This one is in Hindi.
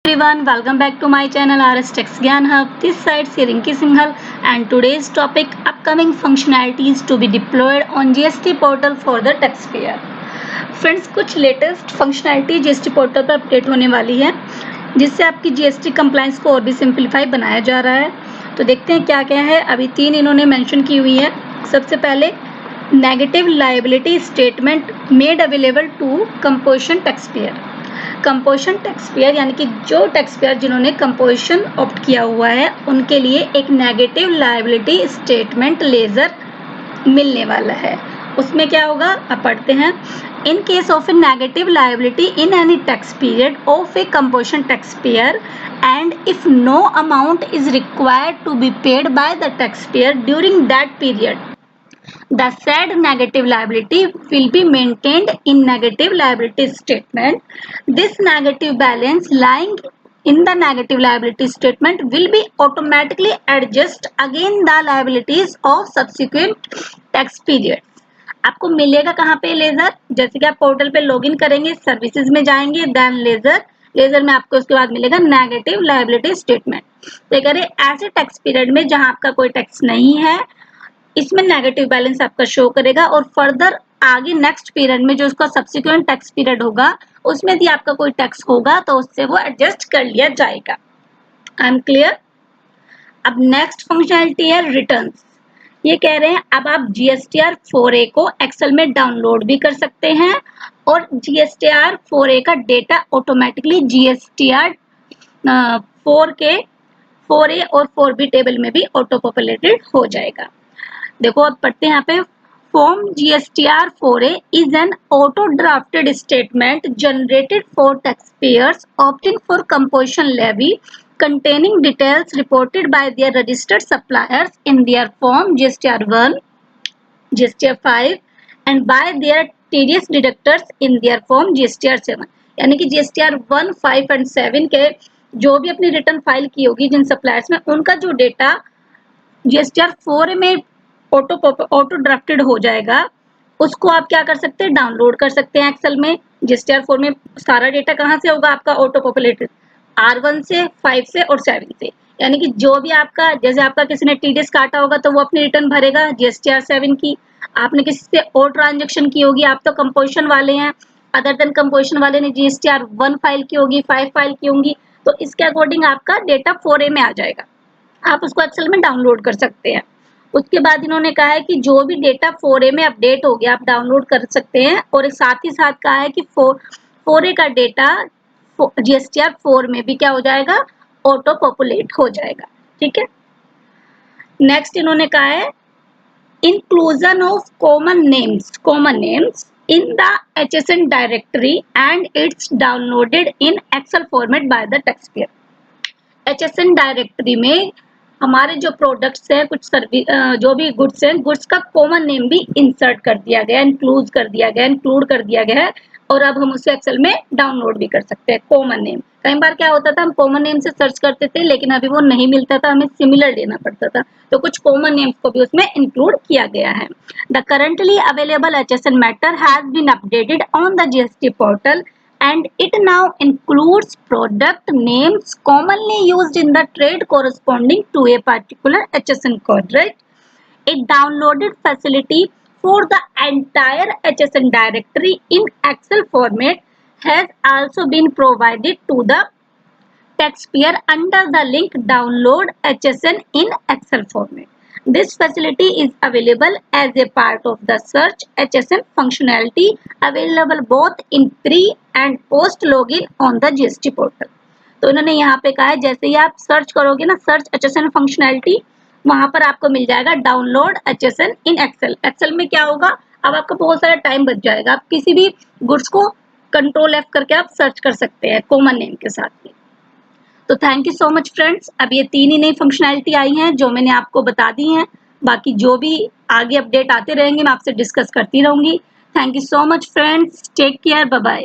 everyone, welcome back to my channel RS Text Gyan Hub. This side Rinki Singhal and today's topic upcoming functionalities to be deployed on GST portal for the taxpayer. Friends, कुछ लेटेस्ट फंक्शनैलिटी जीएसटी पोर्टल पर अपडेट होने वाली है जिससे आपकी जीएसटी कंप्लायंस को और भी सिंप्लीफाई बनाया जा रहा है। तो देखते हैं क्या क्या है। अभी 3 इन्होंने मेंशन की हुई है। सबसे पहले negative liability statement made available to composition taxpayer. Composition taxpayer यानी कि जो टैक्सपेयर जिन्होंने कंपोजिशन ऑप्ट किया हुआ है उनके लिए एक नेगेटिव लायबिलिटी स्टेटमेंट लेजर मिलने वाला है। उसमें क्या होगा आप पढ़ते हैं। In case of a negative liability in any tax period of a composition taxpayer and if no amount is required to be paid by the taxpayer during that period, the said negative liability will be maintained in negative liability statement. This negative balance lying in the negative liability statement will be automatically adjust against the liabilities of subsequent tax period. आपको मिलेगा कहाँ पे लेजर? जैसे कि आप पोर्टल पे लॉगिन करेंगे, सर्विसेज में जाएंगे, देन लेजर में आपको उसके बाद मिलेगा नेगेटिव लायबिलिटी स्टेटमेंट। तो कह रहे ऐसे टैक्स पीरियड में जहां आपका कोई टैक्स नहीं है इसमें नेगेटिव बैलेंस आपका शो करेगा और फर्दर आगे नेक्स्ट पीरियड में जो उसका सब्सिक्वेंट टैक्स पीरियड होगा उसमें यदि आपका कोई टैक्स होगा तो उससे वो एडजस्ट कर लिया जाएगा। I am clear. अब नेक्स्ट फंक्शनैलिटी है रिटर्न्स। ये कह रहे हैं अब आप GSTR 4A को एक्सेल में डाउनलोड भी कर सकते हैं और GSTR 4A का डेटा ऑटोमेटिकली GSTR 4A और 4B टेबल में भी ऑटो पॉपुलेटेड हो जाएगा। देखो अब पढ़ते हैं यहाँ पे। Form GSTR 4A is an auto drafted statement generated for taxpayers opting for composition levy containing details reported by their registered suppliers in their form GSTR 1, GSTR 5 and by their TDS deductors in their form GSTR 7। यानी कि GSTR 1, 5 and 7 के जो भी अपनी रिटर्न फाइल की होगी जिन सप्लायर्स में उनका जो डेटा GSTR 4A में ऑटो ड्राफ्टेड हो जाएगा, उसको आप क्या कर सकते हैं डाउनलोड कर सकते हैं एक्सेल में। GSTR 4 में सारा डेटा कहाँ से होगा आपका ऑटो पॉपुलेटेड R1 से, 5 से और 7 से। यानी कि जो भी आपका जैसे आपका किसी ने TDS काटा होगा तो वो अपनी रिटर्न भरेगा GSTR 7 की। आपने किसी से और ट्रांजेक्शन की होगी, आप तो कंपोजिशन वाले हैं, अदर देन कंपोजिशन वाले ने GSTR 1 फाइल की होगी, 5 फाइल की होंगी, तो इसके अकॉर्डिंग आपका डेटा 4A में आ जाएगा। आप उसको एक्सेल में डाउनलोड कर सकते हैं। उसके बाद इन्होंने कहा है कि जो भी डेटा 4A में अपडेट हो गया आप डाउनलोड कर सकते हैं और साथ ही साथ कहा है कि 4A का डेटा GSTR 4 में भी क्या हो जाएगा ऑटो पॉपुलेट हो जाएगा। ठीक है। नेक्स्ट इन्होंने कहा है inclusion of common names in the HSN directory and its downloaded in excel format by the taxpayer. HSN directory में हमारे जो प्रोडक्ट्स हैं, कुछ सर्विस जो भी गुड्स हैं, गुड्स का कॉमन नेम भी इंसर्ट कर दिया गया, इंक्लूड कर दिया गया है और अब हम उसे एक्सेल में डाउनलोड भी कर सकते हैं। कॉमन नेम कई बार क्या होता था हम कॉमन नेम से सर्च करते थे लेकिन अभी वो नहीं मिलता था, हमें सिमिलर लेना पड़ता था, तो कुछ कॉमन नेम्स को भी उसमें इंक्लूड किया गया है। The currently available HSN matter has been updated on the GST portal and it now includes product names commonly used in the trade corresponding to a particular HSN code, right? A downloaded facility for the entire HSN directory in Excel format has also been provided to the taxpayer under the link download HSN in Excel format. This facility is available as a part of the search HSN functionality available both in pre and post login on the GST portal। तो इन्होंने यहाँ पे कहा है जैसे ही आप सर्च करोगे ना सर्च HSN फंक्शनैलिटी, वहां पर आपको मिल जाएगा download HSN in excel. Excel में क्या होगा अब आपका बहुत सारा टाइम बच जाएगा, आप किसी भी गुड्स को कंट्रोल F करके आप सर्च कर सकते हैं कॉमन नेम के साथ में। तो thank you so much friends. अब ये 3 ही नई फंक्शनैलिटी आई हैं जो मैंने आपको बता दी हैं। बाकी जो भी आगे अपडेट आते रहेंगे मैं आपसे डिस्कस करती रहूंगी। Thank you so much friends. Take care. Bye bye.